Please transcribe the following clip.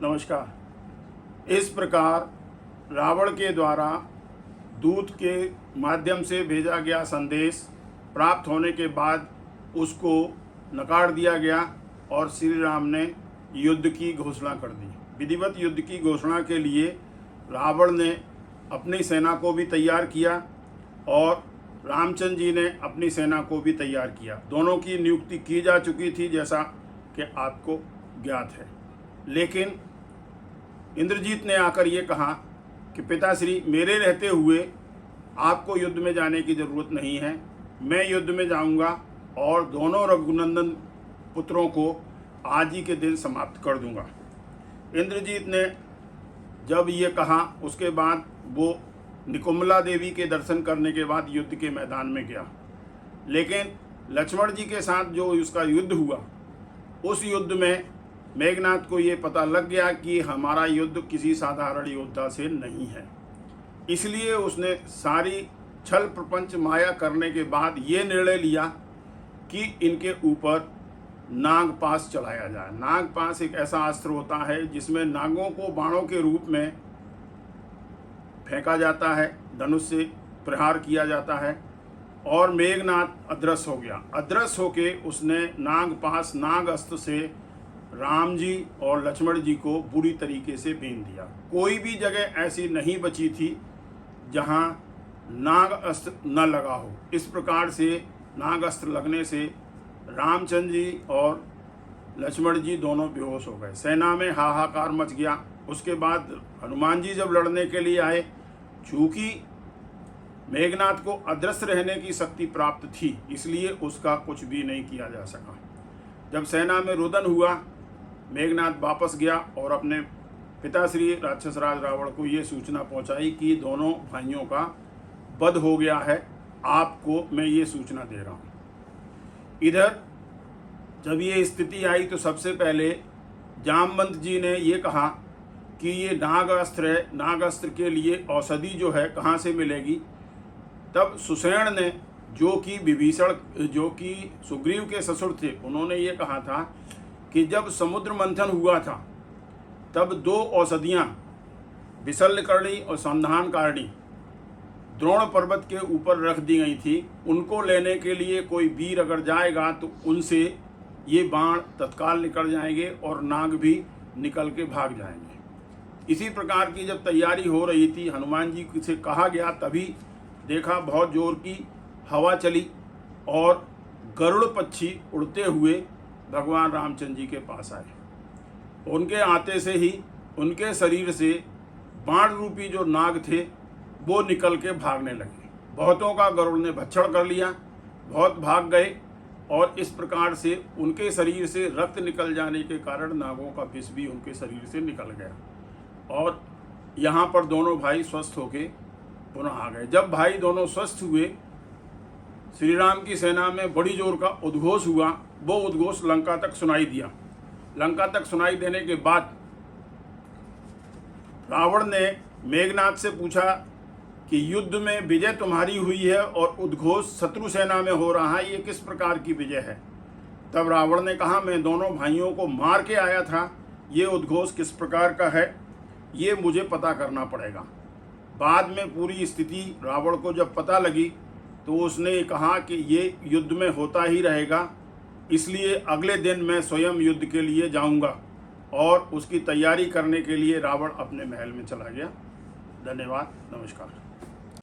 नमस्कार। इस प्रकार रावण के द्वारा दूत के माध्यम से भेजा गया संदेश प्राप्त होने के बाद उसको नकार दिया गया और श्री राम ने युद्ध की घोषणा कर दी। विधिवत युद्ध की घोषणा के लिए रावण ने अपनी सेना को भी तैयार किया और रामचंद्र जी ने अपनी सेना को भी तैयार किया। दोनों की नियुक्ति की जा चुकी थी, जैसा कि आपको ज्ञात है। लेकिन इंद्रजीत ने आकर ये कहा कि पिताश्री, मेरे रहते हुए आपको युद्ध में जाने की ज़रूरत नहीं है, मैं युद्ध में जाऊंगा और दोनों रघुनंदन पुत्रों को आज ही के दिन समाप्त कर दूंगा। इंद्रजीत ने जब ये कहा, उसके बाद वो निकुम्भला देवी के दर्शन करने के बाद युद्ध के मैदान में गया। लेकिन लक्ष्मण जी के साथ जो उसका युद्ध हुआ, उस युद्ध में मेघनाथ को ये पता लग गया कि हमारा युद्ध किसी साधारण योद्धा से नहीं है। इसलिए उसने सारी छल प्रपंच माया करने के बाद ये निर्णय लिया कि इनके ऊपर नागपाश चलाया जाए। नागपाश एक ऐसा अस्त्र होता है जिसमें नागों को बाणों के रूप में फेंका जाता है, धनुष से प्रहार किया जाता है। और मेघनाथ अदृश्य हो गया। अदृश्य होके उसने नागपाश नाग अस्त्र से राम जी और लक्ष्मण जी को बुरी तरीके से बीन दिया। कोई भी जगह ऐसी नहीं बची थी जहां नाग अस्त्र न लगा हो। इस प्रकार से नाग अस्त्र लगने से रामचंद्र जी और लक्ष्मण जी दोनों बेहोश हो गए। सेना में हाहाकार मच गया। उसके बाद हनुमान जी जब लड़ने के लिए आए, चूंकि मेघनाथ को अदृश्य रहने की शक्ति प्राप्त थी, इसलिए उसका कुछ भी नहीं किया जा सका। जब सेना में रुदन हुआ, मेघनाथ वापस गया और अपने पिताश्री राक्षसराज रावण को ये सूचना पहुंचाई कि दोनों भाइयों का वध हो गया है, आपको मैं ये सूचना दे रहा हूँ। इधर जब ये स्थिति आई तो सबसे पहले जामवंत जी ने ये कहा कि ये नाग अस्त्र है, नाग अस्त्र के लिए औषधि जो है कहाँ से मिलेगी। तब सुषेण ने, जो कि विभीषण, जो कि सुग्रीव के ससुर थे, उन्होंने ये कहा था कि जब समुद्र मंथन हुआ था तब दो औषधियाँ विशल्यकर्णी और संधानकारिणी द्रोण पर्वत के ऊपर रख दी गई थी। उनको लेने के लिए कोई वीर अगर जाएगा तो उनसे ये बाण तत्काल निकल जाएंगे और नाग भी निकल के भाग जाएंगे। इसी प्रकार की जब तैयारी हो रही थी, हनुमान जी से कहा गया, तभी देखा बहुत जोर की हवा चली और गरुड़ पक्षी उड़ते हुए भगवान रामचंद्र जी के पास आए। उनके आते से ही उनके शरीर से बाण रूपी जो नाग थे वो निकल के भागने लगे। बहुतों का गरुड़ ने भक्षण कर लिया, बहुत भाग गए और इस प्रकार से उनके शरीर से रक्त निकल जाने के कारण नागों का विष भी उनके शरीर से निकल गया और यहाँ पर दोनों भाई स्वस्थ होके पुनः आ गए। जब भाई दोनों स्वस्थ हुए, श्री राम की सेना में बड़ी जोर का उद्घोष हुआ। वो उद्घोष लंका तक सुनाई दिया। लंका तक सुनाई देने के बाद रावण ने मेघनाथ से पूछा कि युद्ध में विजय तुम्हारी हुई है और उद्घोष शत्रु सेना में हो रहा है, ये किस प्रकार की विजय है। तब रावण ने कहा, मैं दोनों भाइयों को मार के आया था, ये उद्घोष किस प्रकार का है ये मुझे पता करना पड़ेगा। बाद में पूरी स्थिति रावण को जब पता लगी तो उसने कहा कि ये युद्ध में होता ही रहेगा, इसलिए अगले दिन मैं स्वयं युद्ध के लिए जाऊंगा और उसकी तैयारी करने के लिए रावण अपने महल में चला गया। धन्यवाद, नमस्कार।